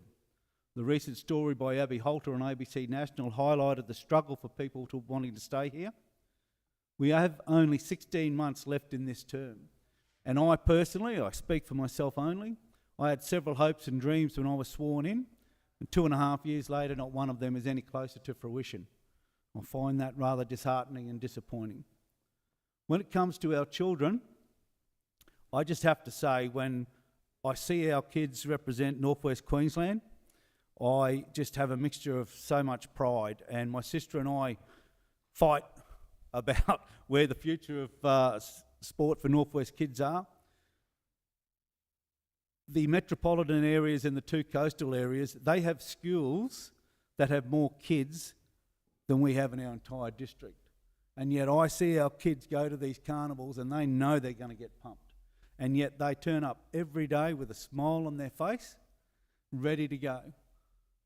The recent story by Abby Holter on ABC National highlighted the struggle for people wanting to stay here. We have only 16 months left in this term. And I personally, I speak for myself only, I had several hopes and dreams when I was sworn in, and 2.5 years later, not one of them is any closer to fruition. I find that rather disheartening and disappointing. When it comes to our children, I just have to say, when I see our kids represent Northwest Queensland, I just have a mixture of so much pride, and my sister and I fight about where the future of sport for Northwest kids are. the metropolitan areas and the two coastal areas, they have schools that have more kids than we have in our entire district. And yet I see our kids go to these carnivals and they know they're going to get pumped. And yet they turn up every day with a smile on their face, ready to go.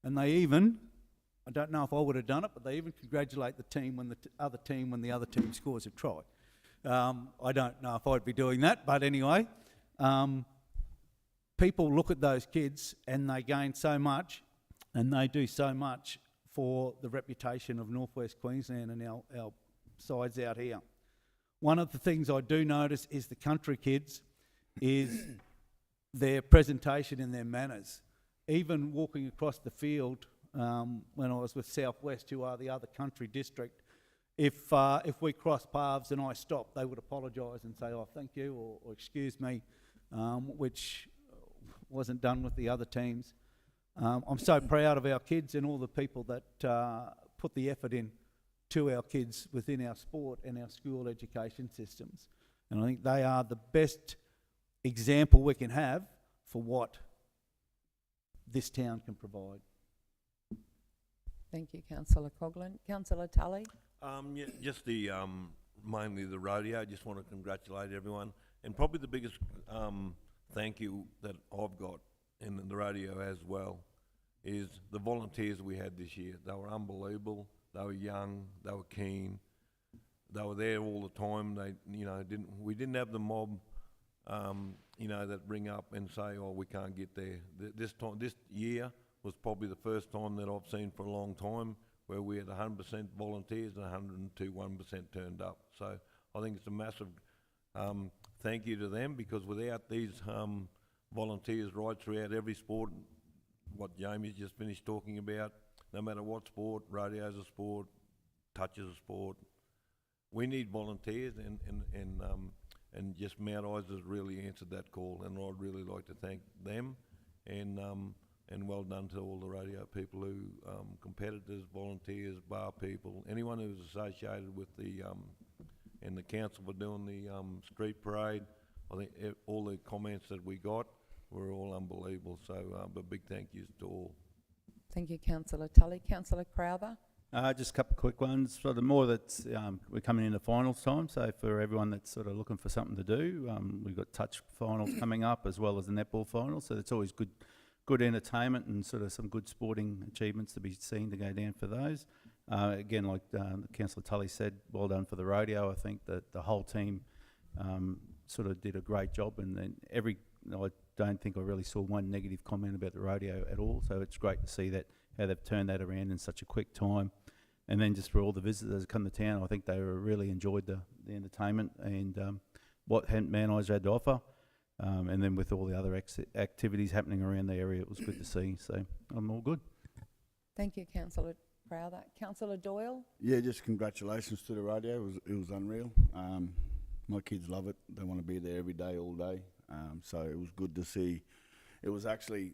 And they even, I don't know if I would have done it, but they even congratulate the team when the other team scores a try. I don't know if I'd be doing that, but anyway, people look at those kids and they gain so much, and they do so much for the reputation of Northwest Queensland and our sides out here. One of the things I do notice is the country kids is their presentation and their manners. Even walking across the field when I was with Southwest, who are the other country district, if we crossed paths and I stopped, they would apologise and say, "Oh, thank you," or "Excuse me," which wasn't done with the other teams. I'm so proud of our kids and all the people that put the effort in to our kids within our sport and our school education systems. And I think they are the best example we can have for what this town can provide. Thank you, Councillor Coghlan. Councillor Tully? Yeah, just the mainly the rodeo. I just want to congratulate everyone, and probably the biggest thank you that I've got in the rodeo as well is the volunteers we had this year. They were unbelievable. They were young. They were keen. They were there all the time. We didn't have the mob, that ring up and say, "Oh, we can't get there." This year was probably the first time that I've seen for a long time where we had 100% volunteers and 101% turned up. So I think it's a massive thank you to them, because without these volunteers right throughout every sport, what Jamie's just finished talking about, no matter what sport, rodeo's a sport, touch is a sport, we need volunteers, and just Mount Isa's really answered that call, and I'd really like to thank them, and well done to all the rodeo people who, competitors, volunteers, bar people, anyone who's associated with the, and the council for doing the street parade. I think all the comments that we got were all unbelievable, so but big thank yous to all. Thank you, Councillor Tully. Councillor Crowther? Just a couple of quick ones. For the more that's we're coming into finals time, so for everyone that's sort of looking for something to do, we've got touch finals coming up as well as the netball finals, so it's always good entertainment and sort of some good sporting achievements to be seen to go down for those. Again, like Councillor Tully said, well done for the rodeo. I think that the whole team sort of did a great job, and then I don't think I really saw one negative comment about the rodeo at all, so it's great to see that, how they've turned that around in such a quick time. And then just for all the visitors that come to town, I think they really enjoyed the entertainment and what Mount Isa had to offer. And then with all the other activities happening around the area, it was good to see. So I'm all good. Thank you, Councillor Crowther. Councillor Doyle? Yeah, just congratulations to the rodeo. It was unreal. My kids love it. They want to be there every day, all day. So it was good to see. It was actually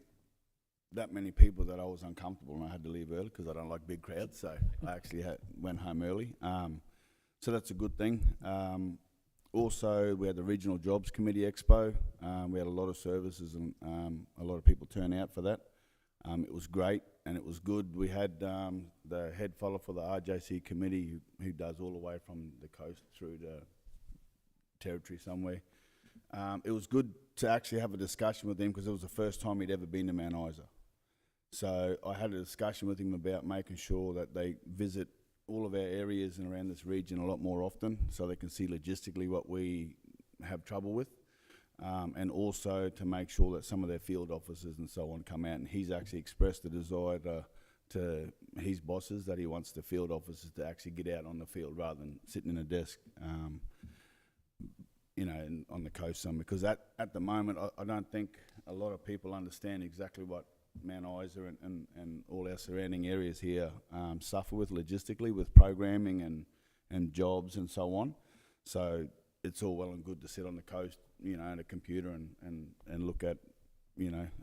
that many people that I was uncomfortable and I had to leave early because I don't like big crowds. So I actually went home early. So that's a good thing. Also, we had the Regional Jobs Committee Expo. We had a lot of services and a lot of people turn out for that. It was great and it was good. We had the head fellow for the RJC committee who does all the way from the coast through the territory somewhere. It was good to actually have a discussion with him because it was the first time he'd ever been to Mount Isa. So I had a discussion with him about making sure that they visit all of our areas and around this region a lot more often so they can see logistically what we have trouble with, and also to make sure that some of their field officers and so on come out, and he's actually expressed the desire to his bosses that he wants the field officers to actually get out on the field rather than sitting in a desk on the coast somewhere, because at the moment I don't think a lot of people understand exactly what Mount Isa and all our surrounding areas here suffer with logistically, with programming and jobs and so on. So it's all well and good to sit on the coast, at a computer and look at,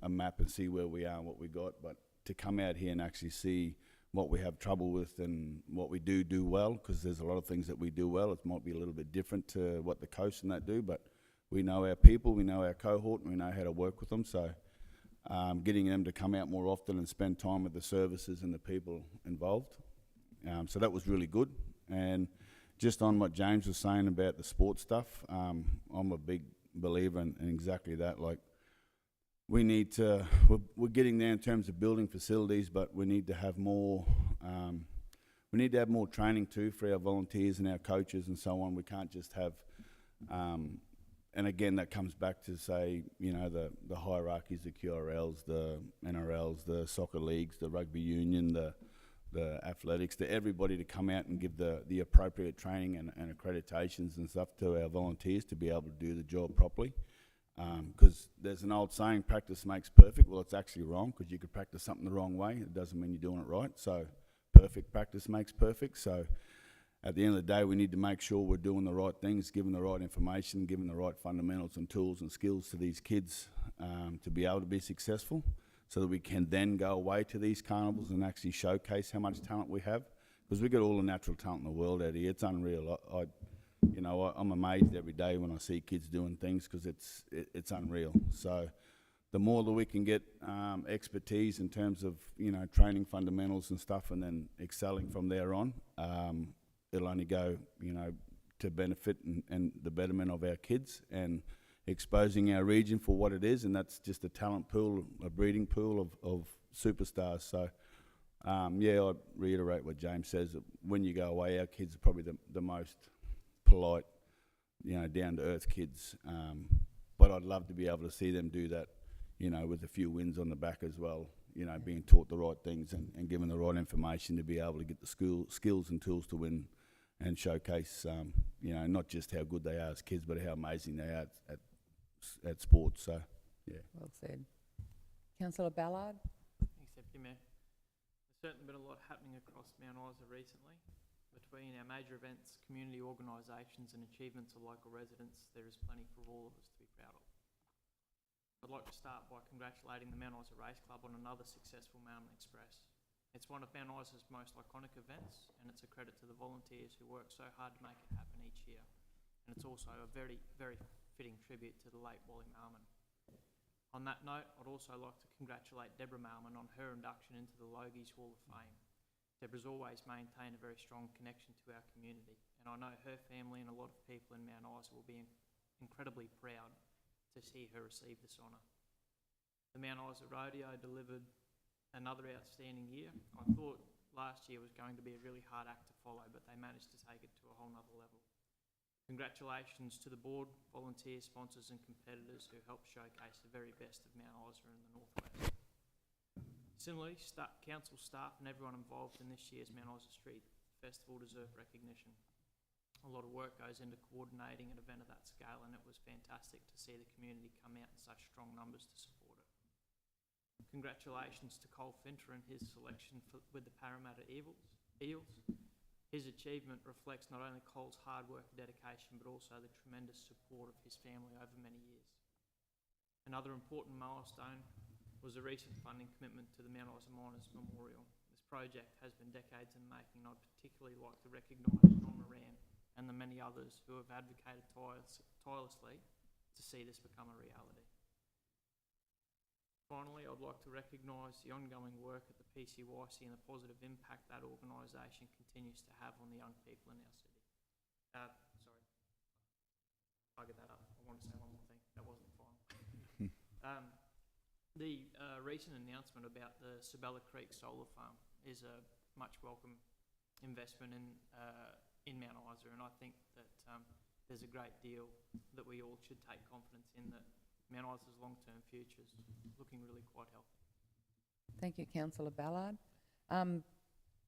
a map and see where we are and what we got. But to come out here and actually see what we have trouble with and what we do well, because there's a lot of things that we do well. It might be a little bit different to what the coast and that do, but we know our people, we know our cohort, and we know how to work with them. So getting them to come out more often and spend time with the services and the people involved. So that was really good. And just on what James was saying about the sports stuff, I'm a big believer in exactly that. Like, we need to, we're getting there in terms of building facilities, but we need to have more, more training too for our volunteers and our coaches and so on. We can't just have, and again, that comes back to say, you know, the hierarchies, the QRLs, the NRLs, the soccer leagues, the rugby union, the athletics, to everybody to come out and give the appropriate training and accreditations and stuff to our volunteers to be able to do the job properly. Because there's an old saying, practice makes perfect. Well, it's actually wrong, because you could practice something the wrong way. It doesn't mean you're doing it right. So perfect practice makes perfect. So at the end of the day, we need to make sure we're doing the right things, giving the right information, giving the right fundamentals and tools and skills to these kids to be able to be successful, so that we can then go away to these carnivals and actually showcase how much talent we have. Because we've got all the natural talent in the world out here. It's unreal. I'm amazed every day when I see kids doing things, because it's unreal. So the more that we can get expertise in terms of, you know, training fundamentals and stuff, and then excelling from there on, it'll only go, you know, to benefit and the betterment of our kids, and exposing our region for what it is, and that's just a talent pool, a breeding pool of superstars. So yeah, I'd reiterate what James says, that when you go away, our kids are probably the most polite, you know, down-to-earth kids. But I'd love to be able to see them do that, you know, with a few wins on the back as well, you know, being taught the right things and given the right information to be able to get the skills and tools to win and showcase, you know, not just how good they are as kids, but how amazing they are at sports. So, yeah. Well said. Councillor Ballard? Thanks, Deputy Mayor. There's certainly been a lot happening across Mount Isa recently. Between our major events, community organisations and achievements of local residents, there is plenty for all of us to be proud of. I'd like to start by congratulating the Mount Isa Race Club on another successful Mountain Express. It's one of Mount Isa's most iconic events, and it's a credit to the volunteers who work so hard to make it happen each year. And it's also a very, very fitting tribute to the late Wally Marmon. On that note, I'd also like to congratulate Deborah Marmon on her induction into the Logies Hall of Fame. Deborah's always maintained a very strong connection to our community, and I know her family and a lot of people in Mount Isa will be incredibly proud to see her receive this honour. The Mount Isa Rodeo delivered another outstanding year. I thought last year was going to be a really hard act to follow, but they managed to take it to a whole nother level. Congratulations to the board, volunteers, sponsors and competitors who helped showcase the very best of Mount Isa in the Northwest. Similarly, council staff and everyone involved in this year's Mount Isa Street Festival deserve recognition. A lot of work goes into coordinating an event of that scale, and it was fantastic to see the community come out in such strong numbers to support it. Congratulations to Cole Finter and his selection with the Parramatta Eels. His achievement reflects not only Cole's hard work and dedication, but also the tremendous support of his family over many years. Another important milestone was a recent funding commitment to the Mount Isa Miners Memorial. This project has been decades in the making, and I'd particularly like to recognise John Moran and the many others who have advocated tirelessly to see this become a reality. Finally, I'd like to recognise the ongoing work at the PCYC and the positive impact that organisation continues to have on the young people in our city. Sorry, I get that up. I want to say one more thing. That wasn't final. The recent announcement about the Sabella Creek Solar Farm is a much welcome investment in Mount Isa, and I think that there's a great deal that we all should take confidence in, that Mount Isa's long-term future is looking really quite healthy. Thank you, Councillor Ballard.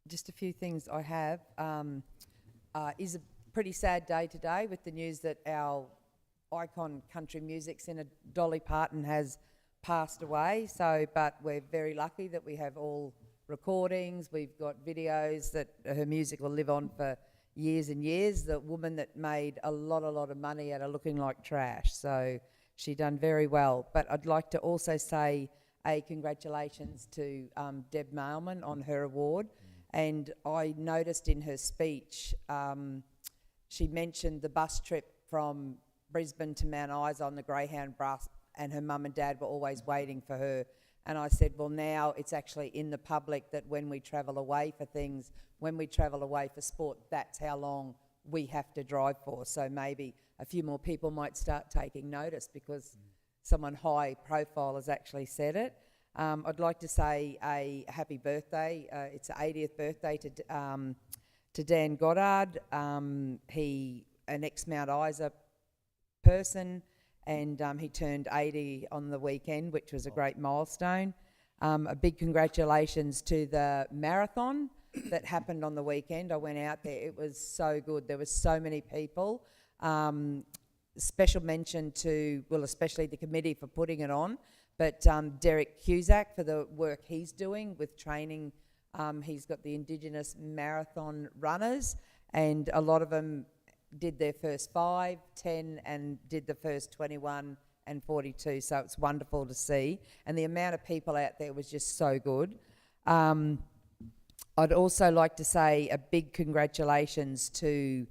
Just a few things I have. Is a pretty sad day today with the news that our icon country music singer Dolly Parton has passed away. So, but we're very lucky that we have all recordings. We've got videos that her music will live on for years and years. The woman that made a lot of money out of looking like trash. So she done very well. But I'd like to also say a congratulations to Deb Mailman on her award. And I noticed in her speech, she mentioned the bus trip from Brisbane to Mount Isa on the Greyhound bus, and her mum and dad were always waiting for her. And I said, well, now it's actually in the public that when we travel away for things, when we travel away for sport, that's how long we have to drive for. So maybe a few more people might start taking notice because someone high profile has actually said it. I'd like to say a happy birthday. It's the 80th birthday to Dan Goddard. He, an ex-Mount Isa person, and he turned 80 on the weekend, which was a great milestone. A big congratulations to the marathon that happened on the weekend. I went out there. It was so good. There were so many people. Special mention to, well, especially the committee for putting it on, but Derek Cusack for the work he's doing with training. He's got the Indigenous marathon runners, and a lot of them did their first 5, 10, and did the first 21 and 42. So it's wonderful to see. And the amount of people out there was just so good. I'd also like to say a big congratulations to,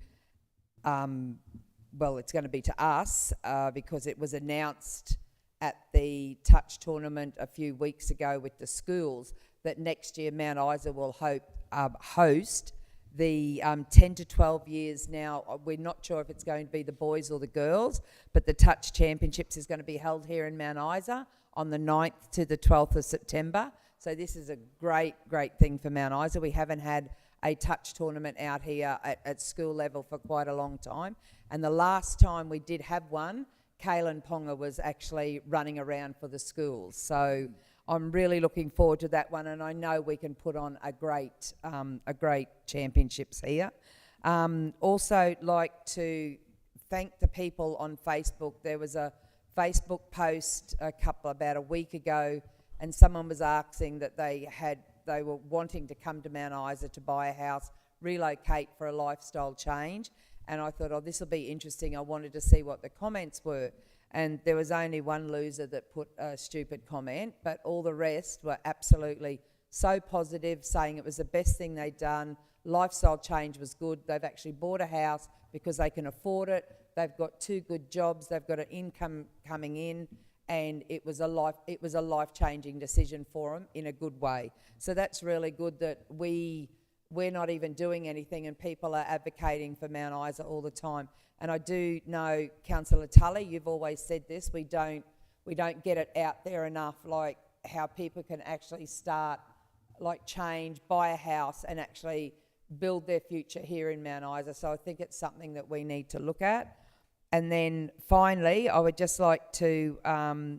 well, it's going to be to us because it was announced at the touch tournament a few weeks ago with the schools that next year Mount Isa will host the 10 to 12 years now. We're not sure if it's going to be the boys or the girls, but the Touch Championships is going to be held here in Mount Isa on the 9th to the 12th of September. So this is a great, great thing for Mount Isa. We haven't had a touch tournament out here at school level for quite a long time. And the last time we did have one, Kaylin Ponga was actually running around for the schools. So I'm really looking forward to that one, and I know we can put on a great championships here. Also like to thank the people on Facebook. There was a Facebook post about a week ago, and someone was asking that they were wanting to come to Mount Isa to buy a house, relocate for a lifestyle change. And I thought, oh, this will be interesting. I wanted to see what the comments were. And there was only one loser that put a stupid comment, but all the rest were absolutely so positive, saying it was the best thing they'd done. Lifestyle change was good. They've actually bought a house because they can afford it. They've got 2 good jobs. They've got an income coming in, and it was a life-changing decision for them in a good way. So that's really good that we're not even doing anything and people are advocating for Mount Isa all the time. And I do know, Councillor Tully, you've always said this, we don't get it out there enough, like how people can actually start, like change, buy a house and actually build their future here in Mount Isa. So I think it's something that we need to look at. And then finally, I would just like to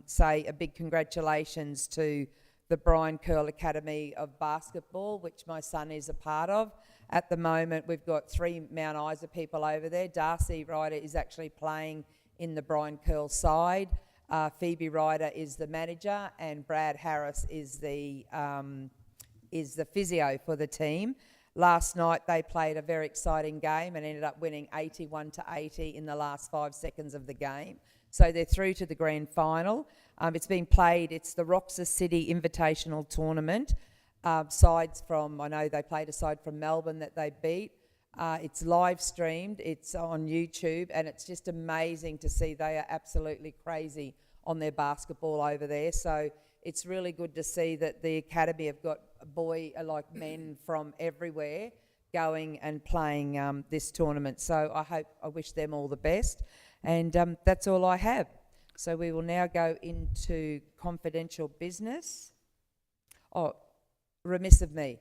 say a big congratulations to the Brian Curl Academy of Basketball, which my son is a part of. At the moment, we've got 3 Mount Isa people over there. Darcy Ryder is actually playing in the Brian Curl side. Phoebe Ryder is the manager, and Brad Harris is the physio for the team. Last night, they played a very exciting game and ended up winning 81-80 in the last 5 seconds of the game. So they're through to the grand final. It's being played, it's the Roxas City Invitational Tournament. Sides from, I know they played a side from Melbourne that they beat. It's live streamed, it's on YouTube, and it's just amazing to see. They are absolutely crazy on their basketball over there. So it's really good to see that the Academy have got men from everywhere going and playing this tournament. So I wish them all the best. And that's all I have. So we will now go into confidential business. Oh, remiss of me.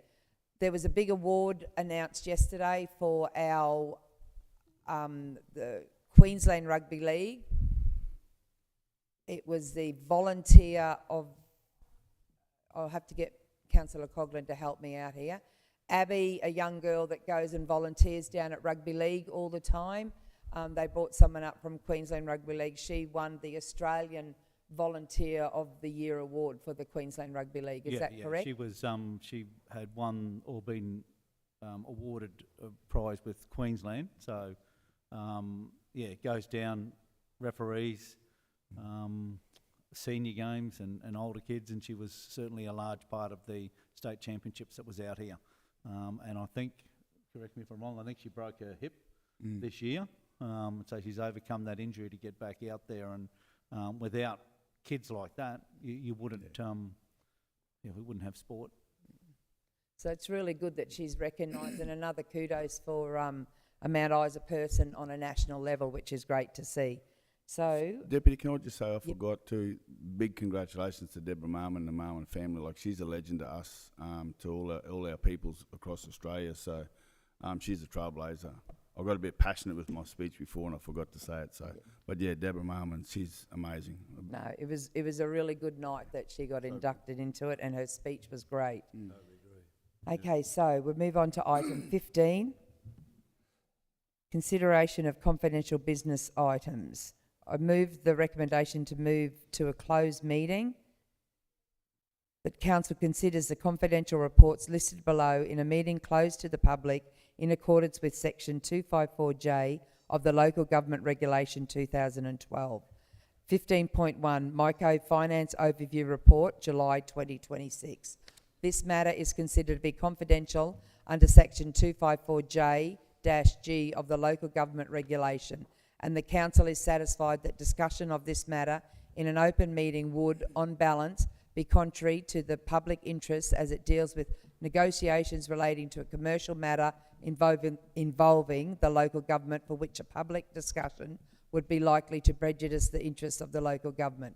There was a big award announced yesterday for our the Queensland Rugby League. It was the volunteer of, I'll have to get Councillor Coghlan to help me out here. Abby, a young girl that goes and volunteers down at Rugby League all the time. They brought someone up from Queensland Rugby League. She won the Australian Volunteer of the Year award for the Queensland Rugby League. Is that correct? She was. She had won or been awarded a prize with Queensland. So, it goes down, referees, senior games and older kids, and she was certainly a large part of the state championships that was out here. And I think, correct me if I'm wrong, I think she broke her hip this year. So she's overcome that injury to get back out there, and without kids like that, you wouldn't, we wouldn't have sport. So it's really good that she's recognised, and another kudos for a Mount Isa person on a national level, which is great to see. So, Deputy, can I just say I forgot to, big congratulations to Deborah Marmon and the Marmon family. Like, she's a legend to us, to all our peoples across Australia. So she's a trailblazer. I got a bit passionate with my speech before and I forgot to say it. So, but yeah, Deborah Marmon, she's amazing. no, it was a really good night that she got inducted into it, and her speech was great. Okay, so we'll move on to item 15. Consideration of confidential business items. I move the recommendation to move to a closed meeting, that council considers the confidential reports listed below in a meeting closed to the public in accordance with section 254J of the Local Government Regulation 2012. 15.1 MICO Finance Overview Report, July 2026. This matter is considered to be confidential under section 254J-G of the Local Government Regulation, and the council is satisfied that discussion of this matter in an open meeting would, on balance, be contrary to the public interest as it deals with negotiations relating to a commercial matter involving the local government for which a public discussion would be likely to prejudice the interests of the local government.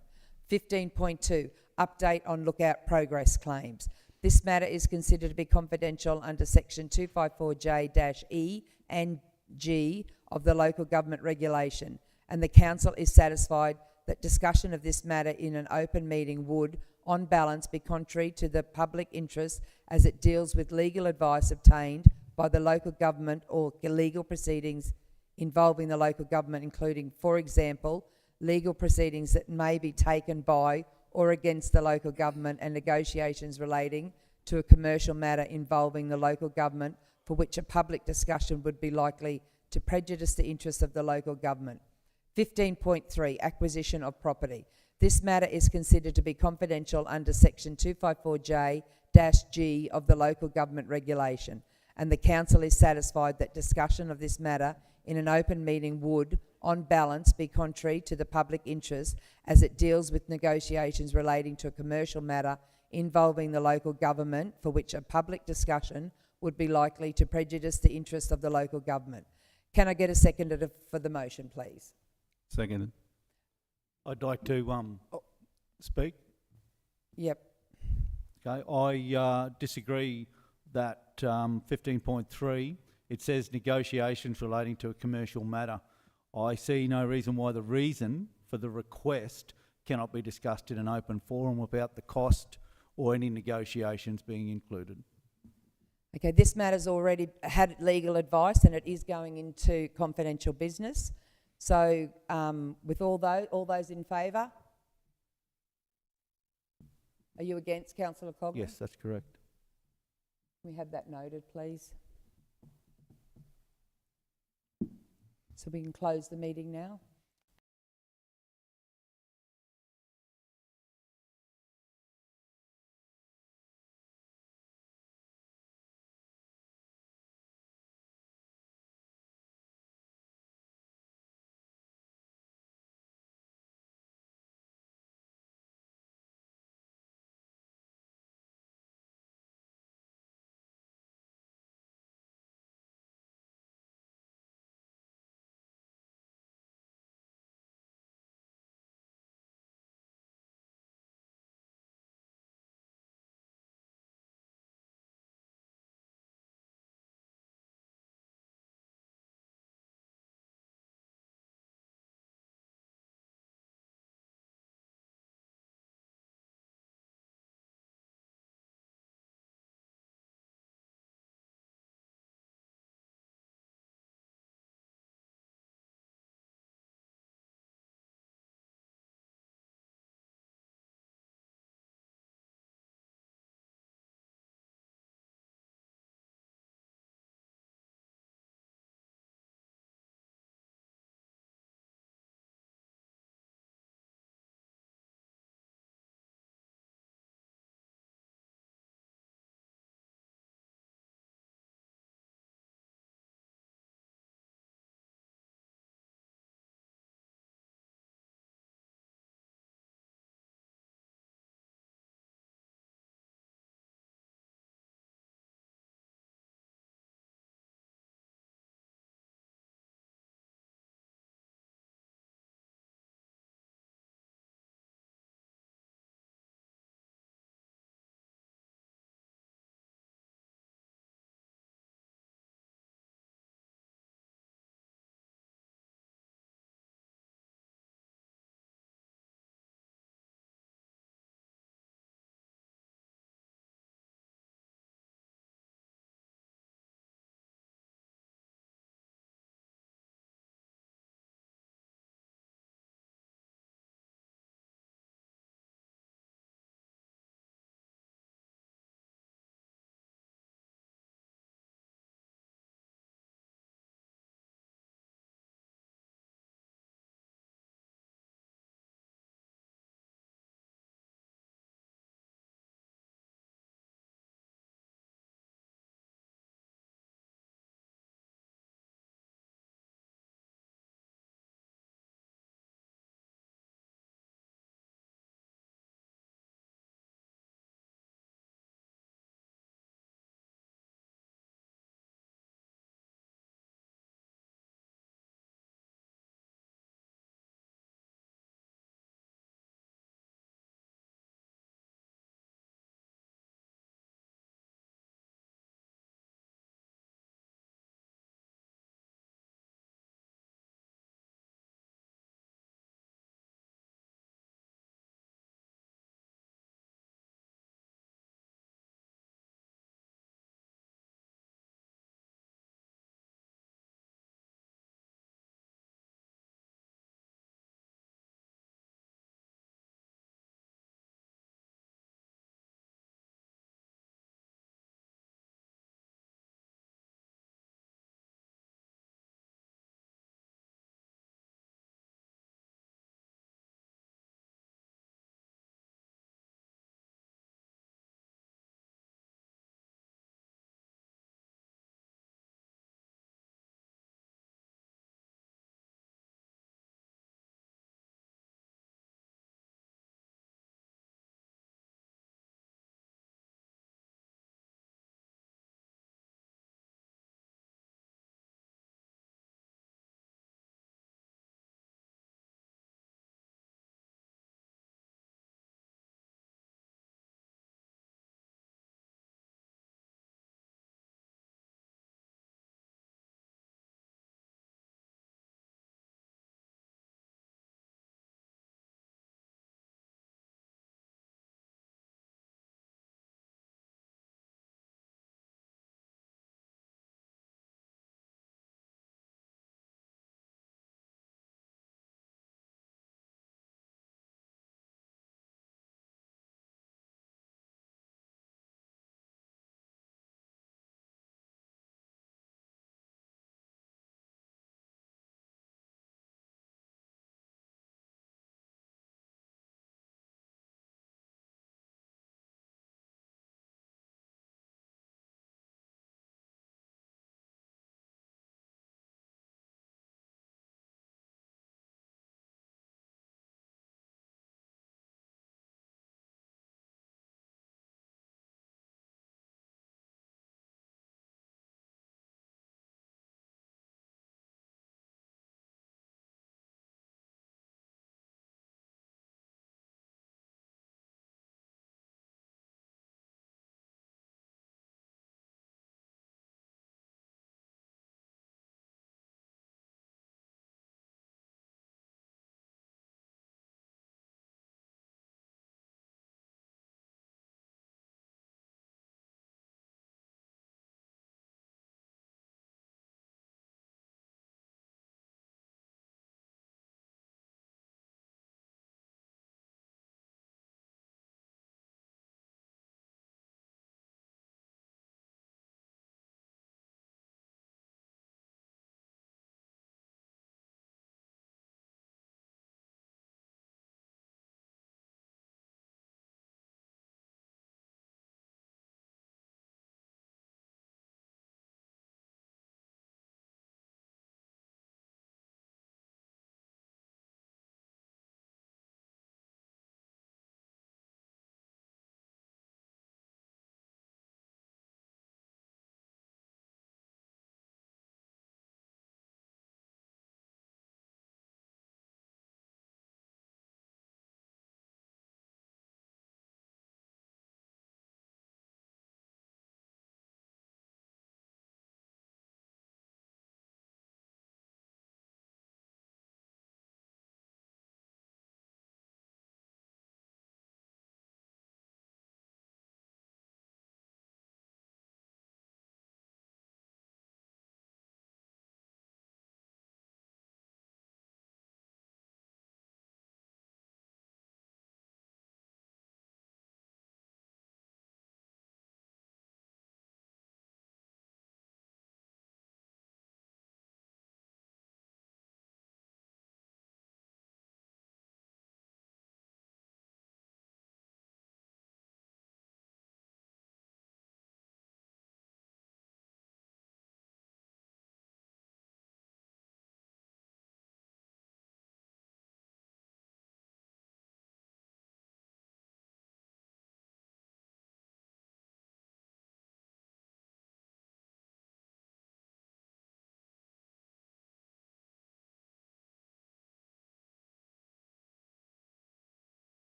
15.2 Update on Lookout Progress Claims. This matter is considered to be confidential under section 254J-E and G of the Local Government Regulation, and the council is satisfied that discussion of this matter in an open meeting would, on balance, be contrary to the public interest as it deals with legal advice obtained by the local government or legal proceedings involving the local government, including, for example, legal proceedings that may be taken by or against the local government and negotiations relating to a commercial matter involving the local government for which a public discussion would be likely to prejudice the interests of the local government. 15.3 Acquisition of Property. This matter is considered to be confidential under section 254J-G of the Local Government Regulation, and the council is satisfied that discussion of this matter in an open meeting would, on balance, be contrary to the public interest as it deals with negotiations relating to a commercial matter involving the local government for which a public discussion would be likely to prejudice the interests of the local government. Can I get a seconder for the motion, please? Seconded. I'd like to speak. Yep. Okay, I disagree that 15.3, it says negotiations relating to a commercial matter. I see no reason why the reason for the request cannot be discussed in an open forum without the cost or any negotiations being included. Okay, this matter's already had legal advice and it is going into confidential business. So with all those in favour? Are you against, Councillor Coggan? Yes, that's correct. Can we have that noted, please? So we can close the meeting now?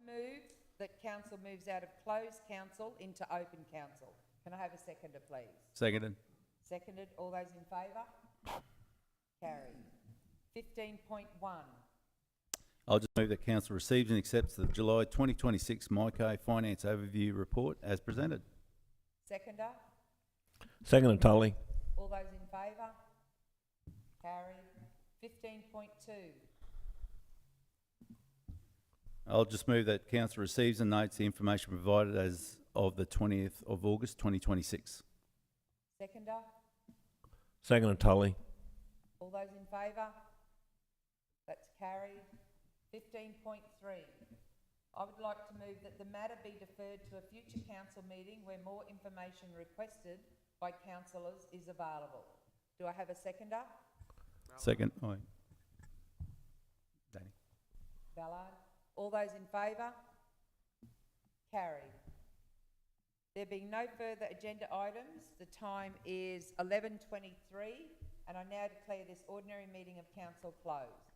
move that council moves out of closed council into open council. Can I have a seconder, please? Seconded. Seconded. All those in favour? Carried. 15.1. I'll just move that council receives and accepts the July 2026 MyCo Finance Overview Report as presented. Seconder. Second, Tully. All those in favour? Carried. 15.2. I'll just move that council receives and notes the information provided as of the 20th of August 2026. Seconder. Second, Tully. All those in favour? That's carried. 15.3. I would like to move that the matter be deferred to a future council meeting where more information requested by councillors is available. Do I have a seconder? Second. Oh, Danny. Ballard. All those in favour? Carried. There being no further agenda items, the time is 11:23 and I now declare this ordinary meeting of council closed.